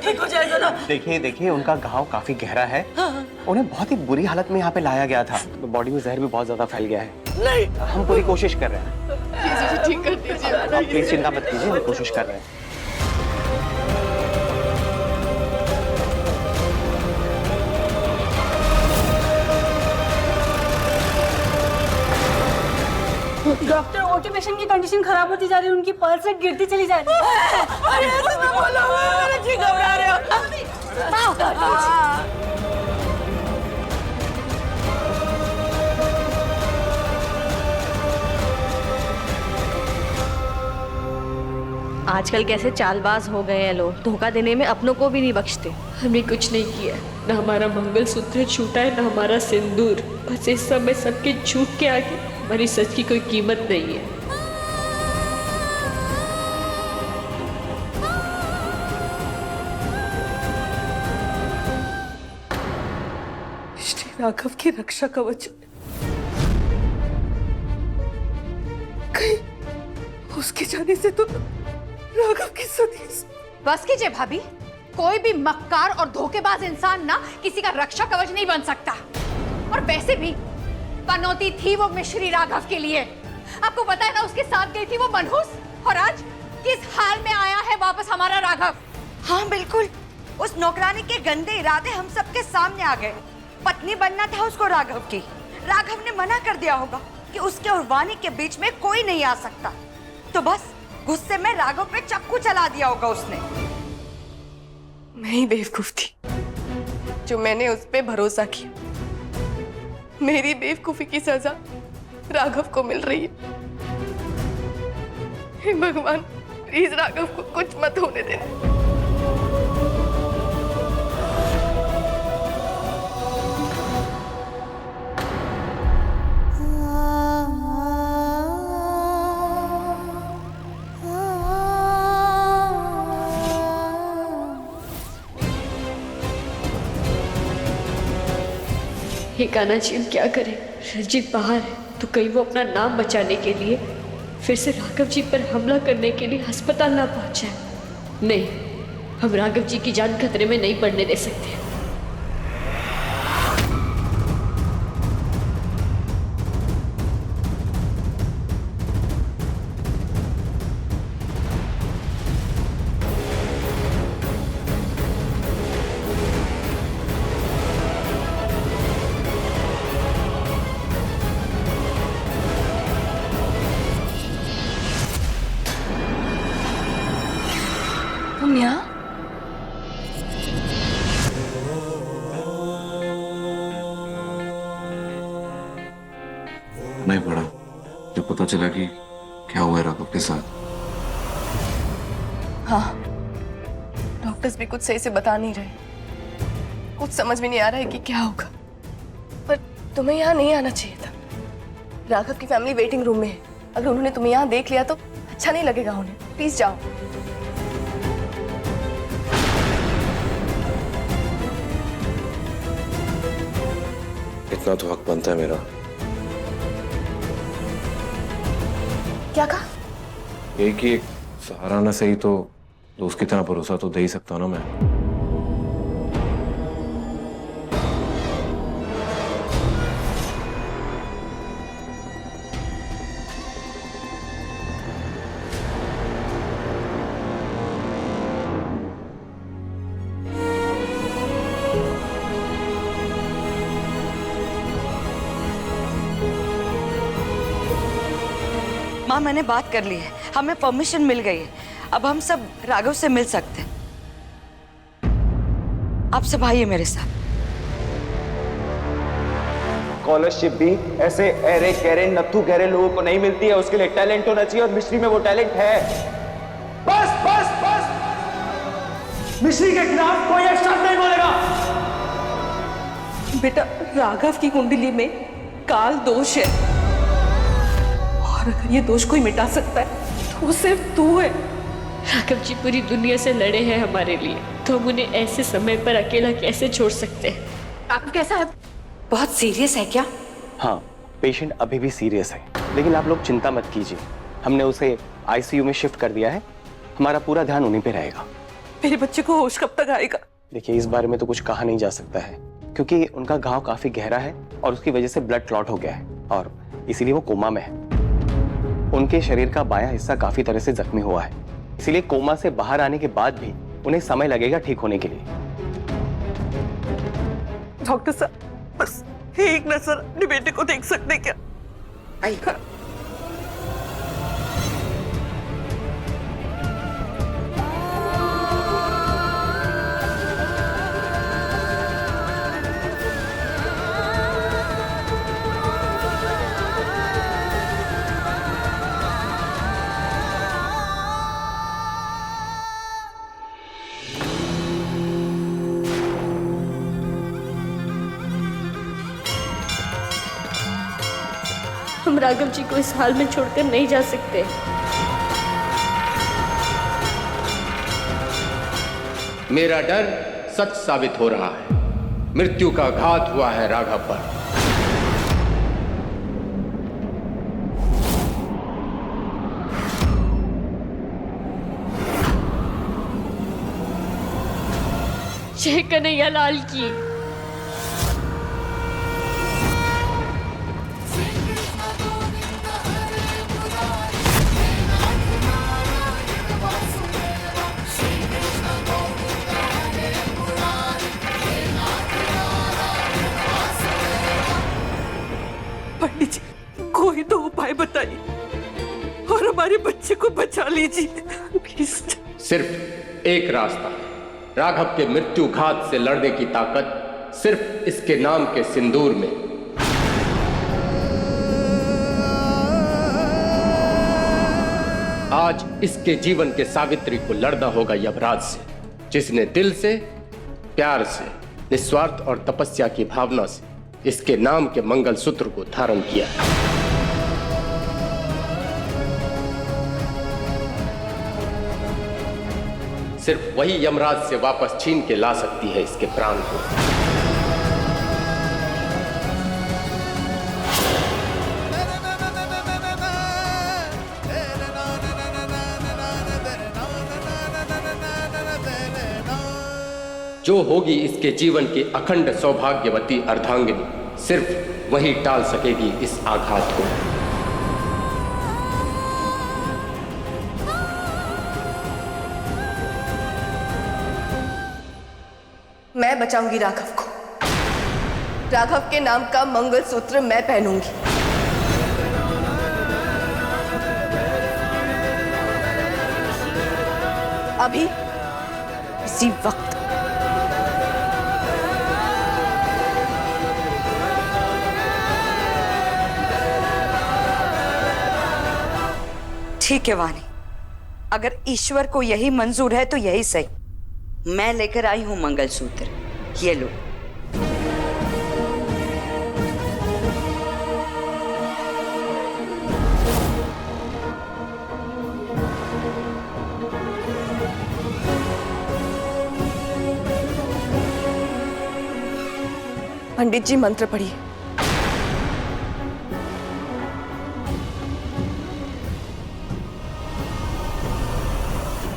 ठीक हो जाएगा ना? देखिए देखिए, उनका घाव काफी गहरा है। उन्हें बहुत ही बुरी हालत में यहाँ पे लाया गया था। बॉडी में जहर भी बहुत ज्यादा फैल गया है। नहीं, हम पूरी कोशिश कर रहे हैं। प्लीज ठीक कर दीजिए। आप प्लीज चिंता मत कीजिए, हम कोशिश कर रहे हैं। डॉक्टर, ओटी पेशेंट की कंडीशन खराब होती जा रही है, उनकी पल्स रेट गिरती चली जा रही है। अरे ऐसे मैं बोला हुआ, क्यों घबरा रहे हो? आजकल कैसे चालबाज हो गए हैं लोग, धोखा देने में अपनों को भी नहीं बख्शते। हमने कुछ नहीं किया, न हमारा मंगलसूत्र छूटा है, न हमारा सिंदूर। बस इस समय सबके झूठ के आगे हमारी सच की कोई कीमत नहीं है। श्री राघव की रक्षा कवच कहीं उसके जाने से तो राघव की सदी। बस कीजिए भाभी, कोई भी मक्कार और धोखेबाज इंसान ना किसी का रक्षा कवच नहीं बन सकता। और वैसे भी पनौती थी वो मिश्री राघव के लिए। आपको पता है ना, उसके साथ गई थी वो मनहूस, और आज किस हाल में आया है वापस हमारा राघव। हाँ बिल्कुल, उस नौकरानी के गंदे इरादे हम सबके सामने आ गए। पत्नी बनना था उसको राघव की। राघव ने मना कर दिया होगा कि उसके और वानी के बीच में कोई नहीं आ सकता, तो बस गुस्से में राघव पे चाकू चला दिया होगा उसने। मैं ही बेवकूफ थी जो मैंने उस पे भरोसा किया। मेरी बेवकूफी की सजा राघव को मिल रही है। हे भगवान, प्लीज राघव को कुछ मत होने देना। हे कान्हा जी, हम क्या करें? रंजीत बाहर है तो कहीं वो अपना नाम बचाने के लिए फिर से राघव जी पर हमला करने के लिए अस्पताल ना पहुंचे। नहीं, हम राघव जी की जान खतरे में नहीं पड़ने दे सकते। तुम यहाँ? नहीं पड़ा जब पता चला कि क्या हुआ है राघव के साथ। हाँ, डॉक्टर्स भी कुछ सही से बता नहीं रहे। कुछ समझ में नहीं आ रहा है कि क्या होगा। पर तुम्हें यहाँ नहीं आना चाहिए था। राघव की फैमिली वेटिंग रूम में है। अगर उन्होंने तुम्हें यहाँ देख लिया तो अच्छा नहीं लगेगा उन्हें। प्लीज जाओ। इतना तो हक बनता है मेरा। क्या कहा? यही कि एक सहारा ना सही तो दोस्त की तरह भरोसा तो दे ही सकता हूं ना मैं। माँ, मैंने बात कर ली है, हमें परमिशन मिल गई है। अब हम सब राघव से मिल सकते हैं। आप सब आइए मेरे साथ। स्कॉलरशिप भी ऐसे अरे गहरे नत्थु गहरे लोगों को नहीं मिलती है। उसके लिए टैलेंट होना चाहिए, और मिश्री में वो टैलेंट है। बस बस बस, मिश्री के खिलाफ कोई एक शब्द नहीं बोलेगा। बेटा, राघव की कुंडली में काल दोष है, और अगर ये दोष कोई मिटा सकता है तो वो सिर्फ तू है। राघव जी पूरी दुनिया से लड़े हैं हमारे लिए, तो हम उन्हें ऐसे समय पर अकेला कैसे छोड़ सकते हैं? राघव कैसा है? बहुत सीरियस है क्या? हाँ, पेशेंट अभी भी सीरियस है, लेकिन आप लोग चिंता मत कीजिए। हमने उसे आईसीयू में शिफ्ट कर दिया है। हमारा पूरा ध्यान उन्हीं पे रहेगा। मेरे बच्चे को होश कब तक आएगा? देखिए, इस बारे में तो कुछ कहा नहीं जा सकता है, क्योंकि उनका घाव काफी गहरा है और उसकी वजह से ब्लड क्लॉट हो गया है और इसीलिए वो कोमा में है। उनके शरीर का बायां हिस्सा काफी तरह से जख्मी हुआ है, इसीलिए कोमा से बाहर आने के बाद भी उन्हें समय लगेगा ठीक होने के लिए। डॉक्टर साहब, बस एक नजर अपने बेटे को देख सकते क्या? हम राघव जी को इस हाल में छोड़कर नहीं जा सकते। मेरा डर सच साबित हो रहा है। मृत्यु का घात हुआ है राघव पर। जय कन्हैया लाल की। पंडित जी, कोई तो उपाय बताइए और हमारे बच्चे को बचा लीजिए प्लीज। सिर्फ एक रास्ता, राघव के मृत्यु घात से लड़ने की ताकत सिर्फ इसके नाम के सिंदूर में। आज इसके जीवन के सावित्री को लड़ना होगा यमराज से, जिसने दिल से, प्यार से, निस्वार्थ और तपस्या की भावना से इसके नाम के मंगलसूत्र को धारण किया। सिर्फ वही यमराज से वापस छीन के ला सकती है इसके प्राण को। जो होगी इसके जीवन की अखंड सौभाग्यवती अर्धांगिनी, सिर्फ वही टाल सकेगी इस आघात को। मैं बचाऊंगी राघव को। राघव के नाम का मंगलसूत्र मैं पहनूंगी। अभी, इसी वक्त। ठीक है वानी, अगर ईश्वर को यही मंजूर है तो यही सही। मैं लेकर आई हूं मंगलसूत्र, ये लो। पंडित जी मंत्र पढ़िए।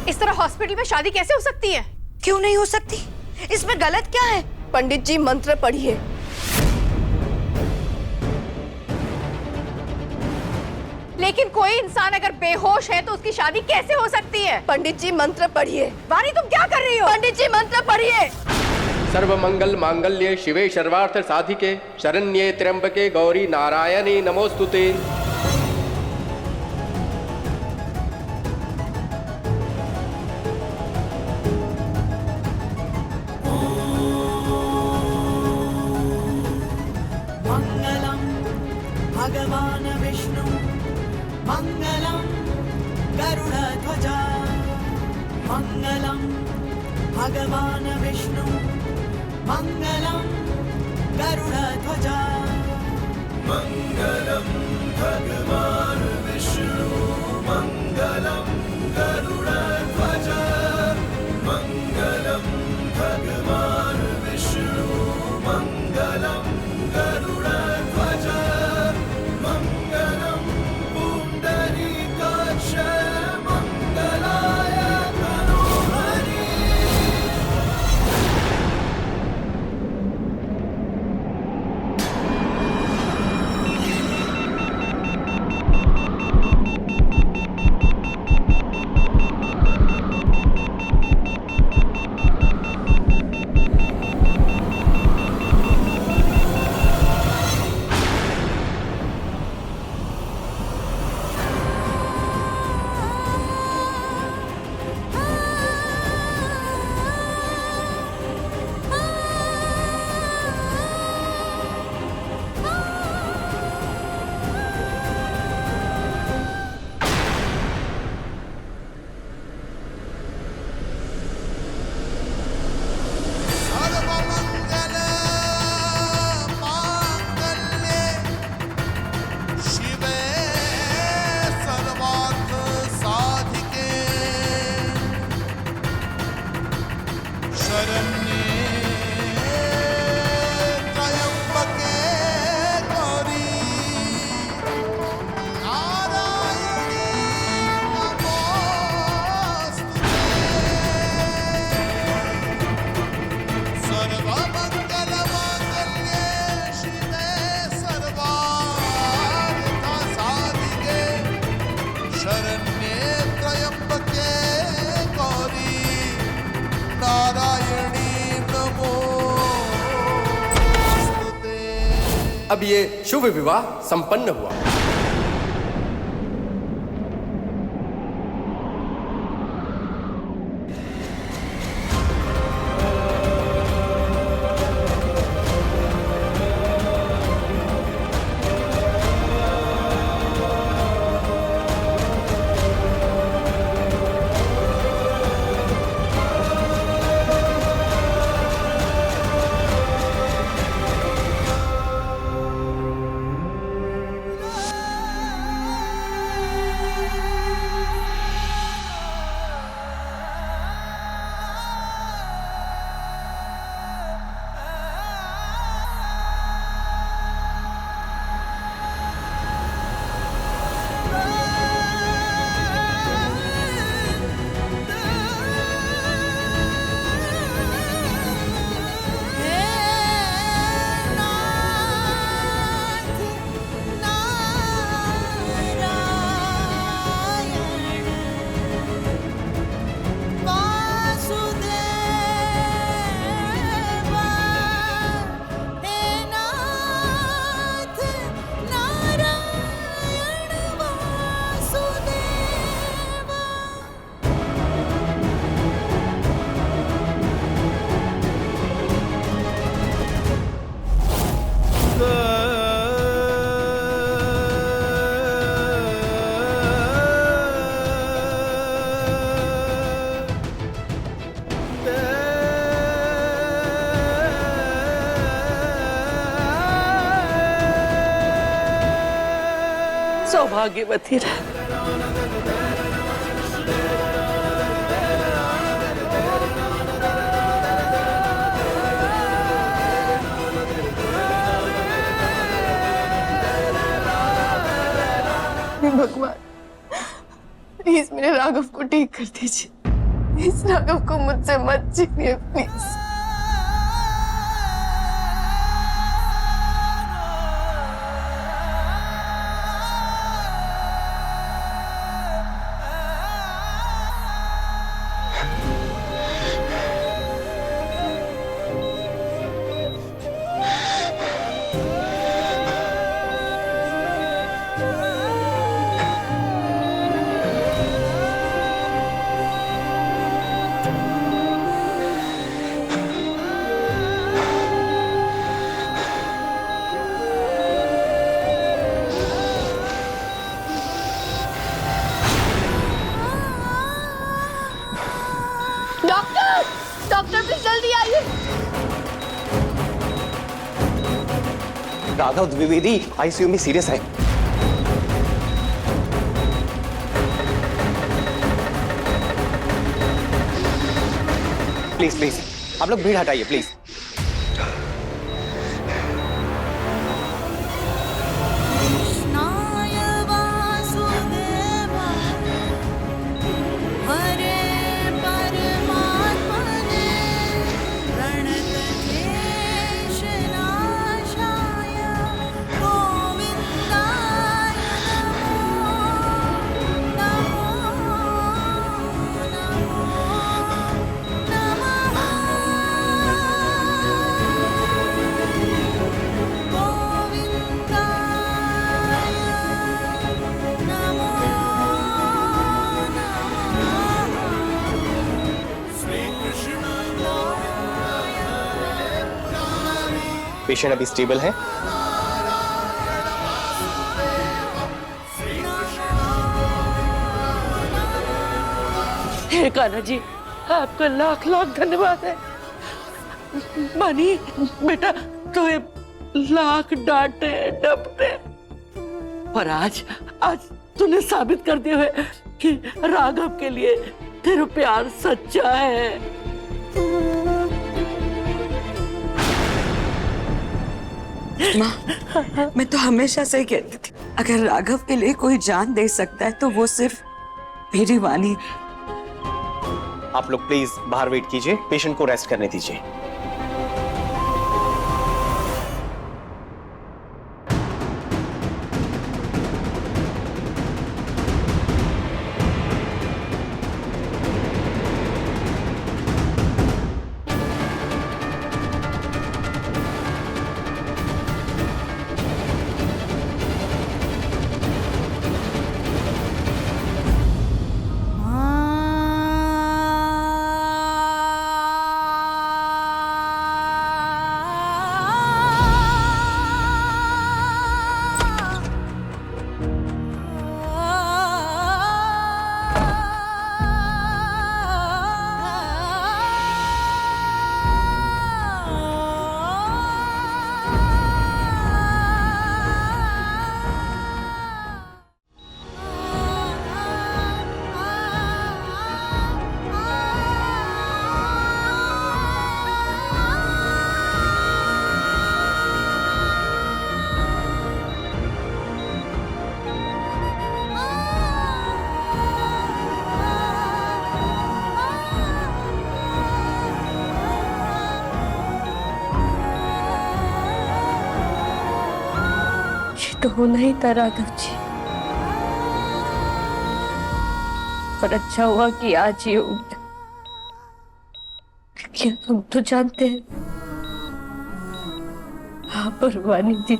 इस तरह हॉस्पिटल में शादी कैसे हो सकती है? क्यों नहीं हो सकती? इसमें गलत क्या है? पंडित जी मंत्र पढ़िए। लेकिन कोई इंसान अगर बेहोश है तो उसकी शादी कैसे हो सकती है? पंडित जी मंत्र पढ़िए। वानी, तुम क्या कर रही हो? पंडित जी मंत्र पढ़िए। सर्वमंगल मांगल्ये शिवे सर्वार्थ साधिके शरण्ये त्र्यंबके गौरी नारायणी नमोस्तुते। मंगलम भगवान विष्णु मंगलम गरुड़ध्वज मंगलम भगवान विष्णु मंगलम गरुड़ध्वज मंगलम भगवान विष्णु मंगलम गरुड़ध्वज मंगलम भगवान विष्णु मंगलम गरुड़ध्वज मंगलम पुंडरीकाक्ष मंगलाय तनोहरि शरण्ये त्र्यंबके गौरी नारायणी नमोस्तुते सर्वमंगलमांगल्ये शिवे सर्वार्थसाधिके शरण्ये त्र्यंबके गौरी नारायणी नमोस्तुते। अब ये शुभ विवाह संपन्न हुआ। सौभाग्यवती रहे। भगवान प्लीज मेरे राघव को ठीक कर दीजिए। इस राघव को मुझसे मत छीनिए प्लीज। डॉक्टर प्लीज जल्दी आइए। राघव द्विवेदी आईसीयू में सीरियस है। प्लीज प्लीज आप लोग भीड़ हटाइए प्लीज। पेशेंट अभी स्टेबल है। हे कान्हा जी, आपका लाख लाख धन्यवाद है। मानी बेटा तो ये लाख डांटे डपटे, पर आज तूने साबित कर दिया है कि राघव के लिए तेरा प्यार सच्चा है। माँ, मैं तो हमेशा से ही कहती थी, अगर राघव के लिए कोई जान दे सकता है तो वो सिर्फ मेरी वाणी। आप लोग प्लीज बाहर वेट कीजिए, पेशेंट को रेस्ट करने दीजिए। तो होना ही था राघव जी, पर अच्छा हुआ कि आज ये हो गया। क्या हम तो जानते हैं हाँ, पर वानी जी,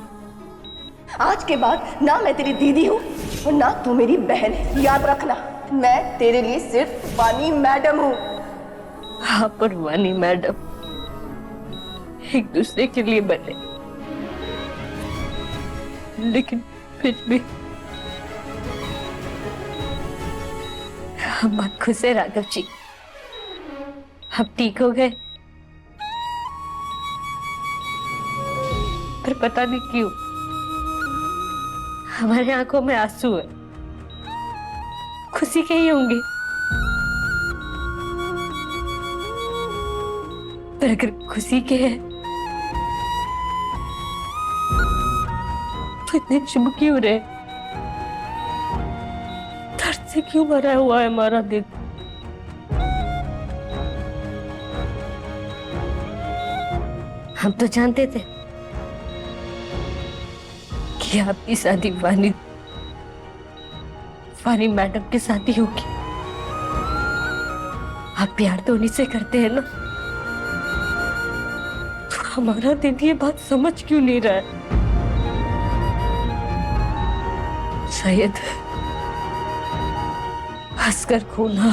आज के बाद ना मैं तेरी दीदी हूँ और ना तू मेरी बहन है। याद रखना, मैं तेरे लिए सिर्फ वानी मैडम हूँ। हाँ, पर वानी मैडम एक दूसरे के लिए बने, लेकिन फिर भी हम बहुत खुश है राघव जी, हम ठीक हो गए। पर पता नहीं क्यों हमारे आंखों में आंसू है, खुशी के ही होंगे, पर अगर खुशी के है तो इतने चुप क्यों रहे? दर्द से क्यों भरा हुआ है हमारा दिल? हम तो जानते थे कि आपकी शादी वानी मैडम के साथ ही होगी। आप प्यार तो उन्हीं से करते हैं ना, तो हमारा दिल ये बात समझ क्यों नहीं रहा है? शायद हंसकर खोना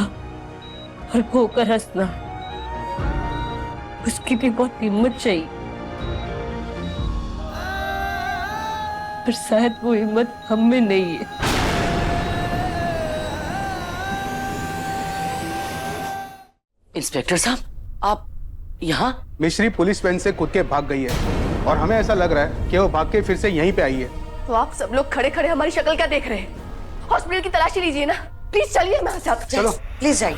और खोकर हंसना, उसके लिए बहुत हिम्मत चाहिए, पर शायद वो हिम्मत हम में नहीं है। इंस्पेक्टर साहब, आप यहाँ? मिश्री पुलिस वैन से कूद के भाग गई है और हमें ऐसा लग रहा है कि वो भाग के फिर से यहीं पे आई है। तो आप सब लोग खड़े खड़े हमारी शक्ल क्या देख रहे हैं? हॉस्पिटल की तलाशी लीजिए ना, प्लीज चलिए मेरे साथ। चलो प्लीज जाइए।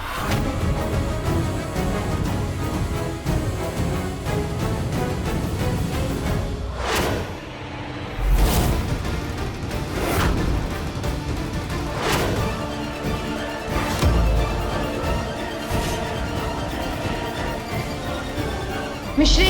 मिश्री,